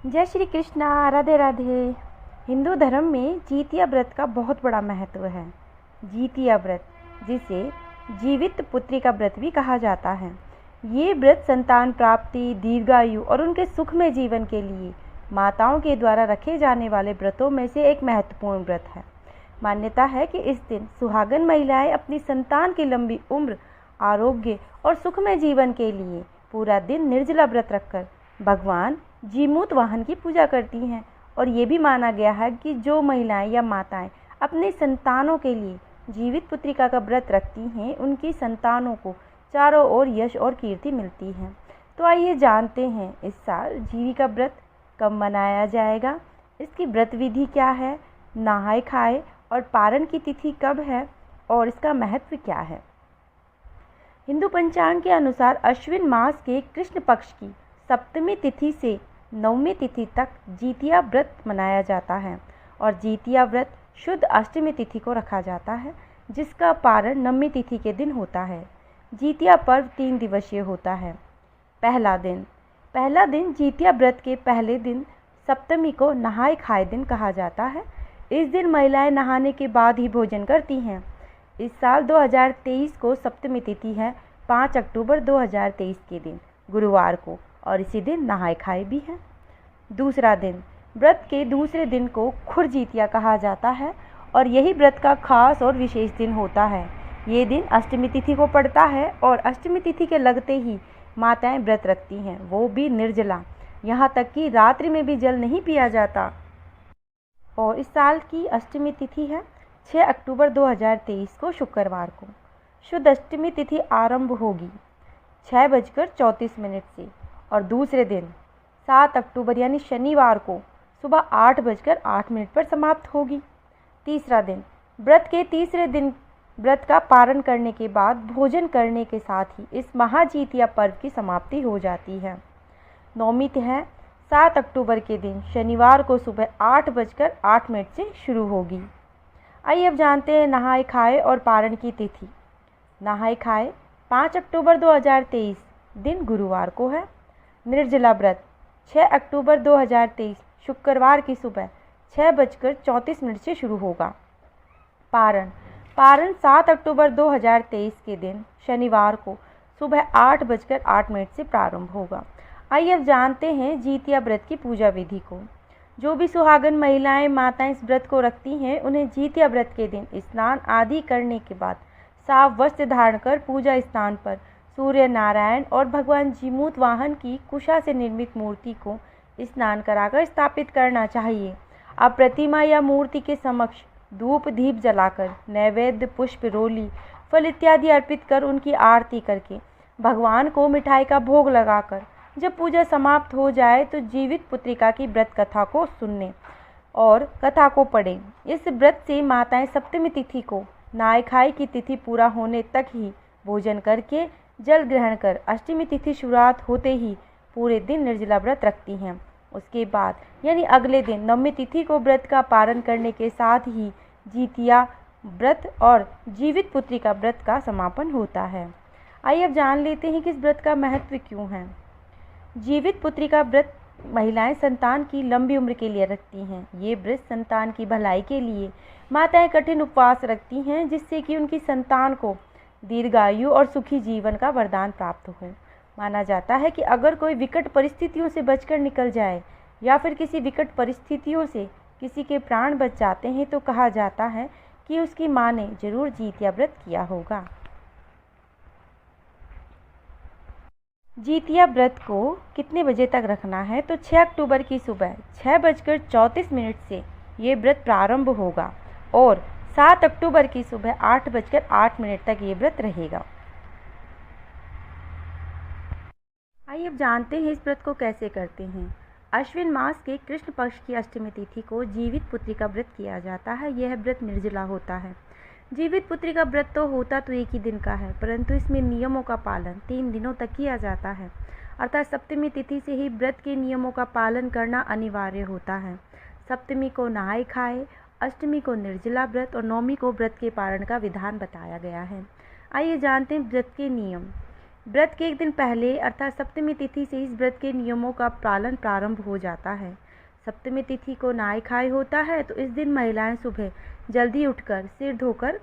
जय श्री कृष्णा, राधे राधे। हिंदू धर्म में जीतिया व्रत का बहुत बड़ा महत्व है। जीतिया व्रत, जिसे जीवित पुत्री का व्रत भी कहा जाता है, ये व्रत संतान प्राप्ति, दीर्घायु और उनके सुखमय जीवन के लिए माताओं के द्वारा रखे जाने वाले व्रतों में से एक महत्वपूर्ण व्रत है। मान्यता है कि इस दिन सुहागन महिलाएं अपनी संतान की लंबी उम्र, आरोग्य और सुखमय जीवन के लिए पूरा दिन निर्जला व्रत रखकर भगवान जीमूत वाहन की पूजा करती हैं। और ये भी माना गया है कि जो महिलाएं या माताएं अपने संतानों के लिए जीवित पुत्रिका का व्रत रखती हैं, उनकी संतानों को चारों ओर यश और कीर्ति मिलती है। तो आइए जानते हैं इस साल जीविका व्रत कब मनाया जाएगा, इसकी व्रत विधि क्या है, नहाए खाए और पारण की तिथि कब है और इसका महत्व क्या है। हिंदू पंचांग के अनुसार अश्विन मास के कृष्ण पक्ष की सप्तमी तिथि से नवमी तिथि तक जीतिया व्रत मनाया जाता है और जीतिया व्रत शुद्ध अष्टमी तिथि को रखा जाता है, जिसका पारण नवमी तिथि के दिन होता है। जीतिया पर्व 3 दिवसीय होता है। पहला दिन जीतिया व्रत के पहले दिन सप्तमी को नहाए खाए दिन कहा जाता है। इस दिन महिलाएं नहाने के बाद ही भोजन करती हैं। इस साल 2023 को सप्तमी तिथि है 5 अक्टूबर 2023 के दिन गुरुवार को, और इसी दिन नहाए खाए भी है। दूसरा दिन, व्रत के दूसरे दिन को खुरजीतिया कहा जाता है और यही व्रत का खास और विशेष दिन होता है। ये दिन अष्टमी तिथि को पड़ता है और अष्टमी तिथि के लगते ही माताएं व्रत रखती हैं, वो भी निर्जला। यहाँ तक कि रात्रि में भी जल नहीं पिया जाता। और इस साल की अष्टमी तिथि है 6 अक्टूबर 2023 को शुक्रवार को। शुद्ध अष्टमी तिथि आरंभ होगी 6:34 से और दूसरे दिन 7 अक्टूबर यानी शनिवार को सुबह 8:08 पर समाप्त होगी। तीसरा दिन, व्रत के तीसरे दिन व्रत का पारण करने के बाद भोजन करने के साथ ही इस महाजीतिया पर्व की समाप्ति हो जाती है। नवमी है 7 अक्टूबर के दिन शनिवार को सुबह 8:08 से शुरू होगी। आइए अब जानते हैं नहाए खाए और पारण की तिथि। नहाए खाए 5 अक्टूबर 2023 दिन गुरुवार को है। निर्जला व्रत 6 अक्टूबर 2023 शुक्रवार की सुबह 6:34 से शुरू होगा। पारण 7 अक्टूबर 2023 के दिन शनिवार को सुबह 8:08 से प्रारंभ होगा। आइए अब जानते हैं जीतिया व्रत की पूजा विधि को। जो भी सुहागन महिलाएं माताएं इस व्रत को रखती हैं, उन्हें जीतिया व्रत के दिन स्नान आदि करने के बाद साफ वस्त्र धारण कर पूजा स्थान पर सूर्य नारायण और भगवान जीमूत वाहन की कुशा से निर्मित मूर्ति को स्नान कराकर स्थापित करना चाहिए। अब प्रतिमा या मूर्ति के समक्ष धूप दीप जलाकर नैवेद्य, पुष्प, रोली, फल इत्यादि अर्पित कर उनकी आरती करके भगवान को मिठाई का भोग लगाकर जब पूजा समाप्त हो जाए तो जीवित पुत्रिका की व्रत कथा को सुनने और कथा को पढ़ें। इस व्रत से माताएं सप्तमी तिथि को नहाए खाए की तिथि पूरा होने तक ही भोजन करके जल ग्रहण कर अष्टमी तिथि शुरुआत होते ही पूरे दिन निर्जला व्रत रखती हैं। उसके बाद यानी अगले दिन नवमी तिथि को व्रत का पारण करने के साथ ही जीतिया व्रत और जीवित पुत्री का व्रत का समापन होता है। आइए अब जान लेते हैं कि इस व्रत का महत्व क्यों है। जीवित पुत्री का व्रत महिलाएं संतान की लंबी उम्र के लिए रखती हैं। ये व्रत संतान की भलाई के लिए माताएं कठिन उपवास रखती हैं, जिससे कि उनकी संतान को दीर्घायु और सुखी जीवन का वरदान प्राप्त हो। माना जाता है कि अगर कोई विकट परिस्थितियों से बचकर निकल जाए या फिर किसी विकट परिस्थितियों से किसी के प्राण बच जाते हैं तो कहा जाता है कि उसकी मां ने जरूर जीतिया व्रत किया होगा। जीतिया व्रत को कितने बजे तक रखना है, तो 6 अक्टूबर की सुबह 6:34 से ये व्रत प्रारंभ होगा और 7 अक्टूबर की सुबह 8:08 तक ये व्रत रहेगा। आइए अब जानते हैं इस व्रत को कैसे करते हैं। अश्विन मास के कृष्ण पक्ष की अष्टमी तिथि को जीवित पुत्री का व्रत किया जाता है। यह व्रत निर्जला होता है। जीवित पुत्री का व्रत तो होता तो एक ही दिन का है, परंतु इसमें नियमों का पालन 3 दिनों तक किया जाता है। अर्थात सप्तमी तिथि से ही व्रत के नियमों का पालन करना अनिवार्य होता है। सप्तमी को नहाए खाए, अष्टमी को निर्जला व्रत और नवमी को व्रत के पारण का विधान बताया गया है। आइए जानते हैं व्रत के नियम। व्रत के एक दिन पहले अर्थात सप्तमी तिथि से इस व्रत के नियमों का पालन प्रारंभ हो जाता है। सप्तमी तिथि को नहाय खाए होता है, तो इस दिन महिलाएं सुबह जल्दी उठकर सिर धोकर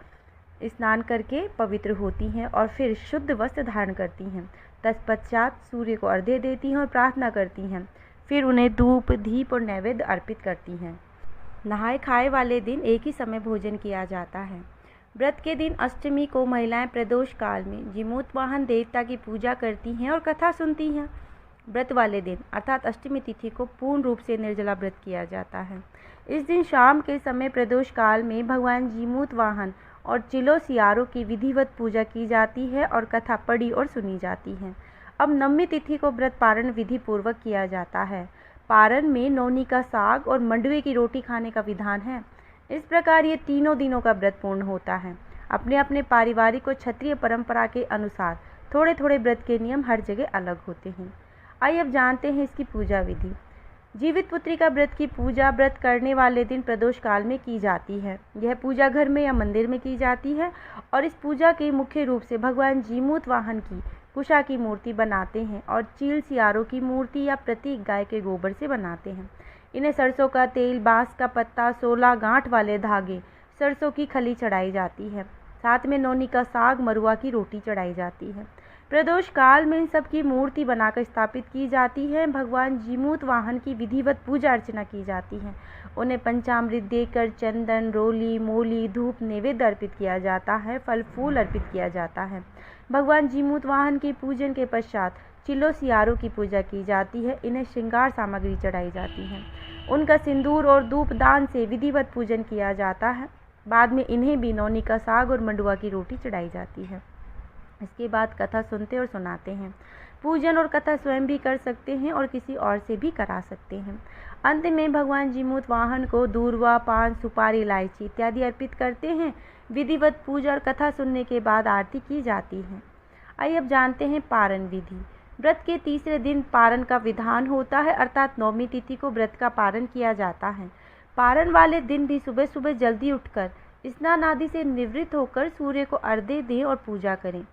स्नान करके पवित्र होती हैं और फिर शुद्ध वस्त्र धारण करती हैं। तत्पश्चात सूर्य को अर्घ्य देती हैं और प्रार्थना करती हैं। फिर उन्हें धूप, दीप और नैवेद्य अर्पित करती हैं। नहाय खाए वाले दिन एक ही समय भोजन किया जाता है। व्रत के दिन अष्टमी को महिलाएं प्रदोष काल में जीमूतवाहन देवता की पूजा करती हैं और कथा सुनती हैं। व्रत वाले दिन अर्थात अष्टमी तिथि को पूर्ण रूप से निर्जला व्रत किया जाता है। इस दिन शाम के समय प्रदोष काल में भगवान जीमूतवाहन और चिलो सियारों की विधिवत पूजा की जाती है और कथा पढ़ी और सुनी जाती है। अब नवमी तिथि को व्रत पारण विधि पूर्वक किया जाता है। पारण में नौनी का साग और मंडवे की रोटी खाने का विधान है। इस प्रकार ये तीनों दिनों का व्रत पूर्ण होता है। अपने अपने पारिवारिक और क्षत्रिय परंपरा के अनुसार थोड़े थोड़े व्रत के नियम हर जगह अलग होते हैं। आइए अब जानते हैं इसकी पूजा विधि। जीवित पुत्री का व्रत की पूजा व्रत करने वाले दिन प्रदोष काल में की जाती है। यह पूजा घर में या मंदिर में की जाती है और इस पूजा के मुख्य रूप से भगवान जीमूतवाहन की कुशा की मूर्ति बनाते हैं और चील सियारों की मूर्ति या प्रतीक गाय के गोबर से बनाते हैं। इन्हें सरसों का तेल, बांस का पत्ता, 16 गांठ वाले धागे, सरसों की खली चढ़ाई जाती है। साथ में नौनी का साग, मरुआ की रोटी चढ़ाई जाती है। प्रदोष काल में इन सब की मूर्ति बनाकर स्थापित की जाती है। भगवान जीमूतवाहन की विधिवत पूजा अर्चना की जाती है। उन्हें पंचामृत देकर चंदन, रोली, मोली, धूप नैवेद्य अर्पित किया जाता है। फल फूल अर्पित किया जाता है। भगवान जीमूतवाहन के पूजन के पश्चात चिलो सियारों की पूजा की जाती है। इन्हें श्रृंगार सामग्री चढ़ाई जाती है। उनका सिंदूर और धूप दान से विधिवत पूजन किया जाता है। बाद में इन्हें भी नौनी का साग और मंडुआ की रोटी चढ़ाई जाती है। इसके बाद कथा सुनते और सुनाते हैं। पूजन और कथा स्वयं भी कर सकते हैं और किसी और से भी करा सकते हैं। अंत में भगवान जीमूतवाहन को दूर्वा, पान, सुपारी, इलायची इत्यादि अर्पित करते हैं। विधिवत पूजा और कथा सुनने के बाद आरती की जाती है। आइए अब जानते हैं पारण विधि। व्रत के तीसरे दिन पारण का विधान होता है, अर्थात नवमी तिथि को व्रत का पारण किया जाता है। पारण वाले दिन भी सुबह सुबह जल्दी उठकर स्नान आदि से निवृत्त होकर सूर्य को अर्घ्य दें और पूजा करें।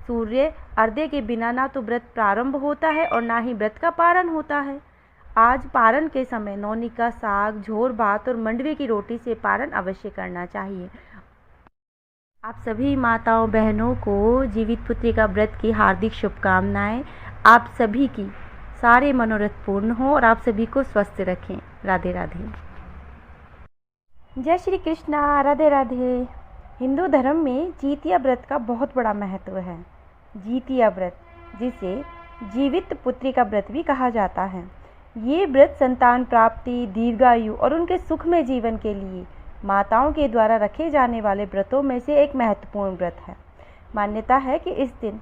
सूर्य अर्घ्य के बिना ना तो व्रत प्रारंभ होता है और ना ही व्रत का पारण होता है। आज पारण के समय नौनी का साग, झोर भात और मंडवे की रोटी से पारण अवश्य करना चाहिए। आप सभी माताओं बहनों को जीवित पुत्री का व्रत की हार्दिक शुभकामनाएं। आप सभी की सारे मनोरथ पूर्ण हो और आप सभी को स्वस्थ रखें। राधे राधे। जय श्री कृष्णा। राधे राधे। हिंदू धर्म में जीतिया व्रत का बहुत बड़ा महत्व है। जीतिया व्रत, जिसे जीवित पुत्री का व्रत भी कहा जाता है, ये व्रत संतान प्राप्ति, दीर्घायु और उनके सुखमय जीवन के लिए माताओं के द्वारा रखे जाने वाले व्रतों में से एक महत्वपूर्ण व्रत है। मान्यता है कि इस दिन